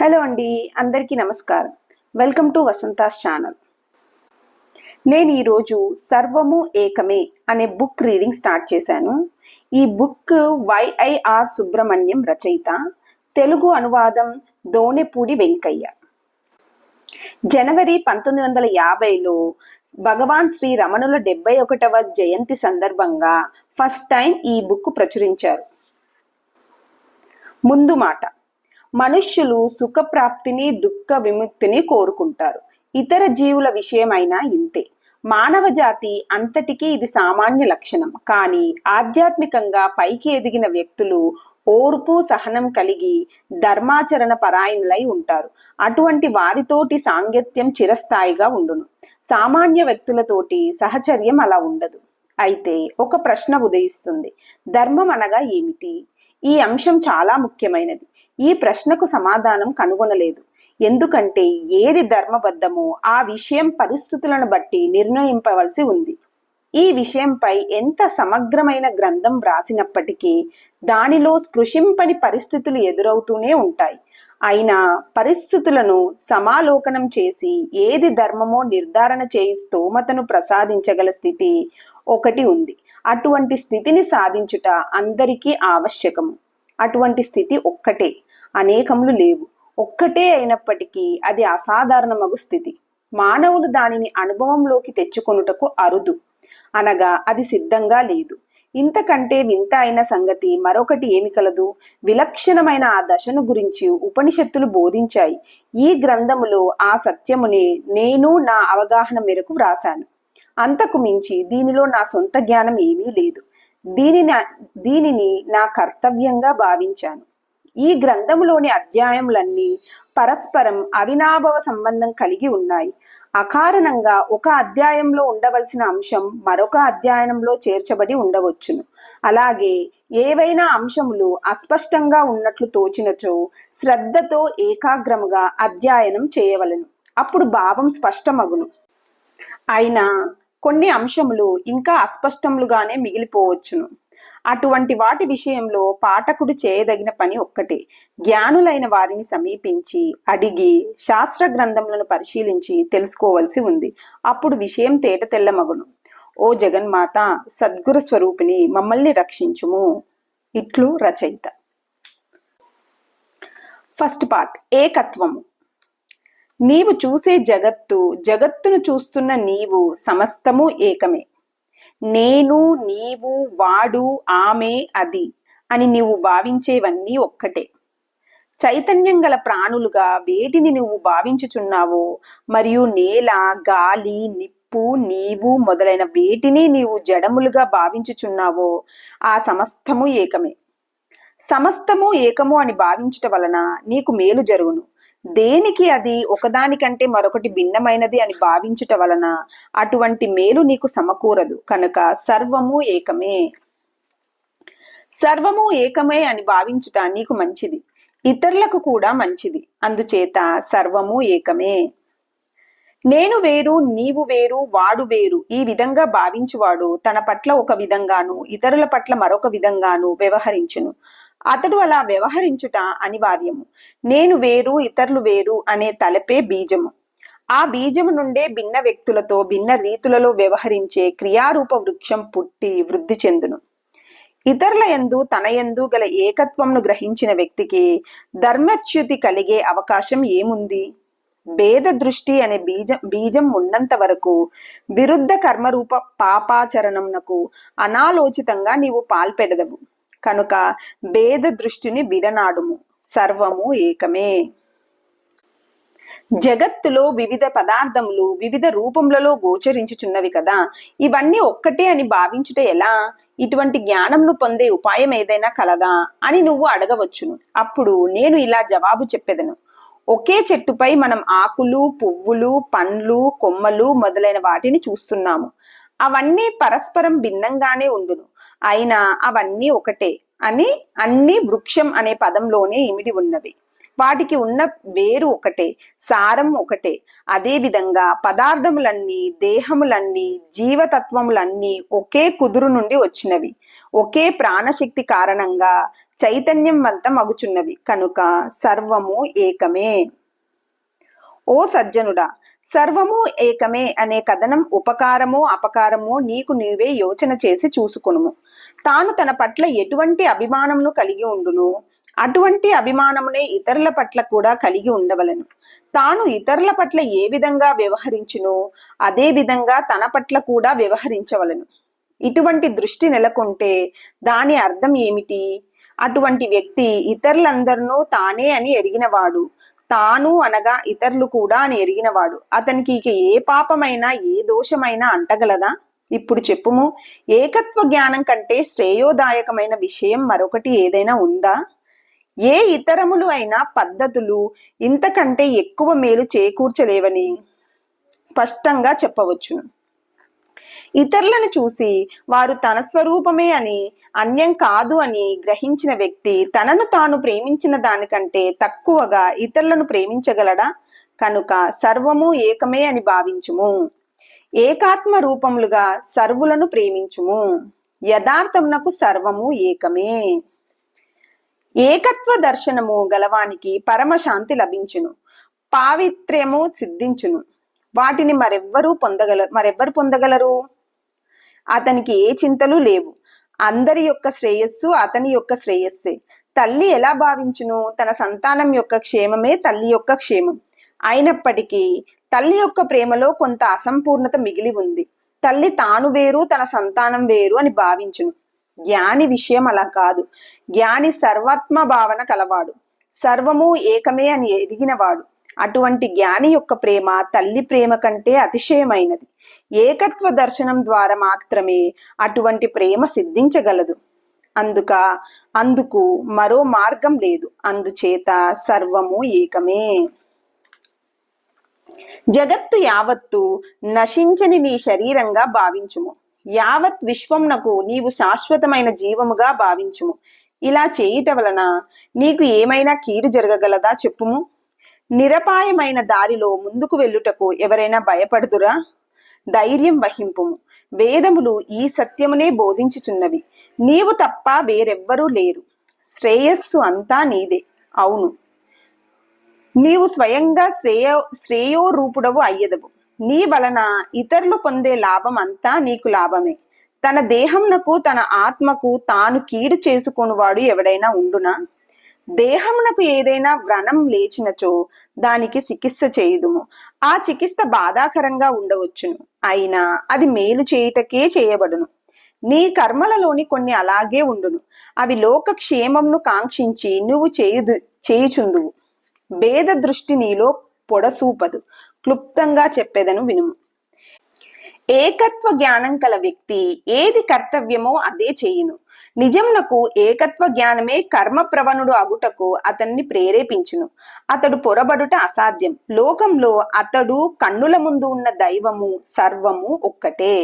Hello అండి, అందరికీ నమస్కారం. Welcome to Vasantha's channel. నేను ఈరోజు సర్వము ఏకమే అనే బుక్ రీడింగ్ స్టార్ట్ చేశాను. ఈ బుక్ వైఐఆర్ సుబ్రహ్మణ్యం రచయిత, తెలుగు అనువాదం దోనెపూడి వెంకయ్య. జనవరి 1950లో భగవాన్ శ్రీ రమణుల 71వ జయంతి సందర్భంగా ఫస్ట్ టైం ఈ బుక్ ప్రచురించారు. ముందు మాట: మనుష్యులు సుఖప్రాప్తిని దుఃఖ విముక్తిని కోరుకుంటారు. ఇతర జీవుల విషయమైనా ఇంతే. మానవ జాతి అంతటికీ ఇది సామాన్య లక్షణం. కానీ ఆధ్యాత్మికంగా పైకి ఎదిగిన వ్యక్తులు ఓర్పు సహనం కలిగి ధర్మాచరణ పరాయణులై ఉంటారు. అటువంటి వారితోటి సాంగత్యం చిరస్థాయిగా ఉండును. సామాన్య వ్యక్తులతోటి సహచర్యం అలా ఉండదు. అయితే ఒక ప్రశ్న ఉదయిస్తుంది: ధర్మం అనగా ఏమిటి? ఈ అంశం చాలా ముఖ్యమైనది. ఈ ప్రశ్నకు సమాధానం కనుగొనలేదు. ఎందుకంటే ఏది ధర్మబద్ధమో ఆ విషయం పరిస్థితులను బట్టి నిర్ణయింపవలసి ఉంది. ఈ విషయంపై ఎంత సమగ్రమైన గ్రంథం వ్రాసినప్పటికీ దానిలో స్పృశింపని పరిస్థితులు ఎదురవుతూనే ఉంటాయి. అయినా పరిస్థితులను సమాలోకనం చేసి ఏది ధర్మమో నిర్ధారణ చేయి స్తోమతను ప్రసాదించగల స్థితి ఒకటి ఉంది. అటువంటి స్థితిని సాధించుట అందరికీ ఆవశ్యకము. అటువంటి స్థితి ఒక్కటే, అనేకములు లేవు. ఒక్కటే అయినప్పటికీ అది అసాధారణమగు స్థితి. మానవులు దానిని అనుభవంలోకి తెచ్చుకొనుటకు అరుదు, అనగా అది సిద్ధంగా లేదు. ఇంతకంటే వింత అయిన సంగతి మరొకటి ఏమి కలదు? విలక్షణమైన ఆ దశను గురించి ఉపనిషత్తులు బోధించాయి. ఈ గ్రంథములో ఆ సత్యమునే నేను నా అవగాహన మేరకు వ్రాసాను. అంతకు మించి దీనిలో నా సొంత జ్ఞానం ఏమీ లేదు. దీనిని నా కర్తవ్యంగా భావించాను. ఈ గ్రంథములోని అధ్యాయములన్నీ పరస్పరం అవినాభావ సంబంధం కలిగి ఉన్నాయి. అకారణంగా ఒక అధ్యాయంలో ఉండవలసిన అంశం మరొక అధ్యాయంలో చేర్చబడి ఉండవచ్చును. అలాగే ఏవైనా అంశములు అస్పష్టంగా ఉన్నట్లు తోచినచో శ్రద్ధతో ఏకాగ్రముగా అధ్యయనం చేయవలెను. అప్పుడు భావం స్పష్టమగును. అయినా కొన్ని అంశములు ఇంకా అస్పష్టములుగానే మిగిలిపోవచ్చును. అటువంటి వాటి విషయంలో పాఠకుడు చేయదగిన పని ఒక్కటే: జ్ఞానులైన వారిని సమీపించి అడిగి శాస్త్ర గ్రంథములను పరిశీలించి తెలుసుకోవలసి ఉంది. అప్పుడు విషయం తేటతెల్లమగును. ఓ జగన్మాత, సద్గురు స్వరూపిణి, మమ్మల్ని రక్షించుము. ఇట్లు రచయిత. ఫస్ట్ పార్ట్: ఏకత్వము. నీవు చూసే జగత్తు, జగత్తును చూస్తున్న నీవు సమస్తము ఏకమే. నేను, నీవు, వాడు, ఆమె, అది అని నీవు భావించేవన్నీ ఒక్కటే. చైతన్యం గల ప్రాణులుగా వేటిని నువ్వు భావించుచున్నావో, మరియు నేల, గాలి, నిప్పు, నీవు మొదలైన వేటిని నీవు జడములుగా భావించుచున్నావో ఆ సమస్తము ఏకమే. సమస్తము ఏకము అని భావించుట వలన నీకు మేలు జరుగును. దేనికి అది ఒకదానికంటే మరొకటి భిన్నమైనది అని భావించుట వలన అటువంటి మేలు నీకు సమకూరదు. కనుక సర్వము ఏకమే. సర్వము ఏకమే అని భావించుట నీకు మంచిది, ఇతరులకు కూడా మంచిది. అందుచేత సర్వము ఏకమే. నేను వేరు, నీవు వేరు, వాడు వేరు ఈ విధంగా భావించువాడు తన పట్ల ఒక విధంగాను ఇతరుల పట్ల మరొక విధంగాను వ్యవహరించును. అతడు అలా వ్యవహరించుట అనివార్యము. నేను వేరు, ఇతరులు వేరు అనే తలపే బీజము. ఆ బీజము నుండే భిన్న వ్యక్తులతో భిన్న రీతులలో వ్యవహరించే క్రియారూప వృక్షం పుట్టి వృద్ధి చెందును. ఇతరుల యందు తన యందు గల ఏకత్వంను గ్రహించిన వ్యక్తికి ధర్మచ్యుతి కలిగే అవకాశం ఏముంది? భేద దృష్టి అనే బీజం ఉన్నంత వరకు విరుద్ధ కర్మరూప పాపాచరణంనకు అనాలోచితంగా నీవు పాల్పెడదవు. కనుక భేద దృష్టిని విడనాడుము. సర్వము ఏకమే. జగత్తులో వివిధ పదార్థములు వివిధ రూపములలో గోచరించుచున్నవి కదా, ఇవన్నీ ఒక్కటే అని భావించుట ఎలా? ఇటువంటి జ్ఞానంను పొందే ఉపాయం ఏదైనా కలదా అని నువ్వు అడగవచ్చును. అప్పుడు నేను ఇలా జవాబు చెప్పెదను: ఒకే చెట్టుపై మనం ఆకులు, పువ్వులు, పండ్లు, కొమ్మలు మొదలైన వాటిని చూస్తున్నాము. అవన్నీ పరస్పరం భిన్నంగానే ఉండును. అయినా అవన్నీ ఒకటే అని అన్ని వృక్షం అనే పదంలోనే ఇమిడి ఉన్నవి. వాటికి ఉన్న వేరు ఒకటే, సారం ఒకటే. అదే విధంగా పదార్థములన్నీ, దేహములన్నీ, జీవతత్వములన్నీ ఒకే కుదురు నుండి వచ్చినవి, ఒకే ప్రాణశక్తి కారణంగా చైతన్యవంతమగుచున్నవి కనుక సర్వము ఏకమే. ఓ సజ్జనుడా, సర్వము ఏకమే అనే కథనం ఉపకారమో అపకారమో నీకు నీవే యోచన చేసి చూసుకొనుము. తాను తన పట్ల ఎటువంటి అభిమానమును కలిగి ఉండును, అటువంటి అభిమానమునే ఇతరుల పట్ల కూడా కలిగి ఉండవలెను. తాను ఇతరుల పట్ల ఏ విధంగా వ్యవహరించునో అదే విధంగా తన పట్ల కూడా వ్యవహరించవలెను. ఇటువంటి దృష్టి నెలకొంటే దాని అర్థం ఏమిటి? అటువంటి వ్యక్తి ఇతరులందరినూ తానే అని ఎరిగినవాడు, తాను అనగా ఇతరులు కూడా అని ఎరిగినవాడు. అతనికి ఇక ఏ పాపమైనా ఏ దోషమైనా అంటగలదా? ఇప్పుడు చెప్పుము, ఏకత్వ జ్ఞానం కంటే శ్రేయోదాయకమైన విషయం మరొకటి ఏదైనా ఉందా? ఏ ఇతరములు అయినా పద్ధతులు ఇంతకంటే ఎక్కువ మేలు చేకూర్చలేవని స్పష్టంగా చెప్పవచ్చును. ఇతరులను చూసి వారు తన స్వరూపమే అని, అన్యం కాదు అని గ్రహించిన వ్యక్తి తనను తాను ప్రేమించిన దానికంటే తక్కువగా ఇతరులను ప్రేమించగలడా? కనుక సర్వము ఏకమే అని భావించుము. ఏకాత్మ రూపములుగా సర్వులను ప్రేమించుము. యథార్థమునకు సర్వము ఏకమే. ఏకత్వ దర్శనము గలవానికి పరమశాంతి లభించును, పావిత్ర్యము సిద్ధించును. వాటిని మరెవ్వరు పొందగలరు? అతనికి ఏ చింతలు లేవు. అందరి యొక్క శ్రేయస్సు అతని యొక్క శ్రేయస్సే. తల్లి ఎలా భావించును? తన సంతానం యొక్క క్షేమమే తల్లి యొక్క క్షేమం. అయినప్పటికీ తల్లి యొక్క ప్రేమలో కొంత అసంపూర్ణత మిగిలి ఉంది. తల్లి తాను వేరు, తన సంతానం వేరు అని భావించును. జ్ఞాని విషయం అలా కాదు. జ్ఞాని సర్వాత్మ భావన కలవాడు, సర్వము ఏకమే అని ఎరిగినవాడు. అటువంటి జ్ఞాని యొక్క ప్రేమ తల్లి ప్రేమ కంటే అతిశయమైనది. ఏకత్వ దర్శనం ద్వారా మాత్రమే అటువంటి ప్రేమ సిద్ధించగలదు. అందుకు మరో మార్గం లేదు. అందుచేత సర్వము ఏకమే. జగత్తు యావత్తు నశించని నీ శరీరంగా భావించుము. యావత్ విశ్వంనకు నీవు శాశ్వతమైన జీవముగా భావించుము. ఇలా చేయుట వలన నీకు ఏమైనా కీడు జరగగలదా చెప్పుము. నిరపాయమైన దారిలో ముందుకు వెళ్ళుటకు ఎవరైనా భయపడుదురా? ధైర్యం వహింపుము. వేదములు ఈ సత్యమునే బోధించుచున్నవి. నీవు తప్ప వేరెవ్వరూ లేరు. శ్రేయస్సు అంతా నీదే. అవును, నీవు స్వయంగా శ్రేయో రూపుడవు అయ్యదవు. నీ వలన ఇతరులు పొందే లాభం అంతా నీకు లాభమే. తన దేహమునకు తన ఆత్మకు తాను కీడు చేసుకొనువాడు ఎవడైనా ఉండునా? దేహమునకు ఏదైనా వ్రణం లేచినచో దానికి చికిత్స చేయుదుము. ఆ చికిత్స బాధాకరంగా ఉండవచ్చును, అయినా అది మేలు చేయుటకే చేయబడును. నీ కర్మలలోని కొన్ని అలాగే ఉండును. అవి లోక క్షేమంను కాంక్షించి నువ్వు చేయుచుందువు. భేద దృష్టి నీలో పొడసూపదు. క్లుప్తంగా చెప్పేదను వినుము. ఏకత్వ జ్ఞానం కల వ్యక్తి ఏది కర్తవ్యమో అదే చేయును. నిజమునకు ఏకత్వ జ్ఞానమే కర్మ ప్రవణుడు అగుటకు అతన్ని ప్రేరేపించును. అతడు పొరబడుట అసాధ్యం. లోకంలో అతడు కన్నుల ముందు ఉన్న దైవము సర్వము ఒక్కటే.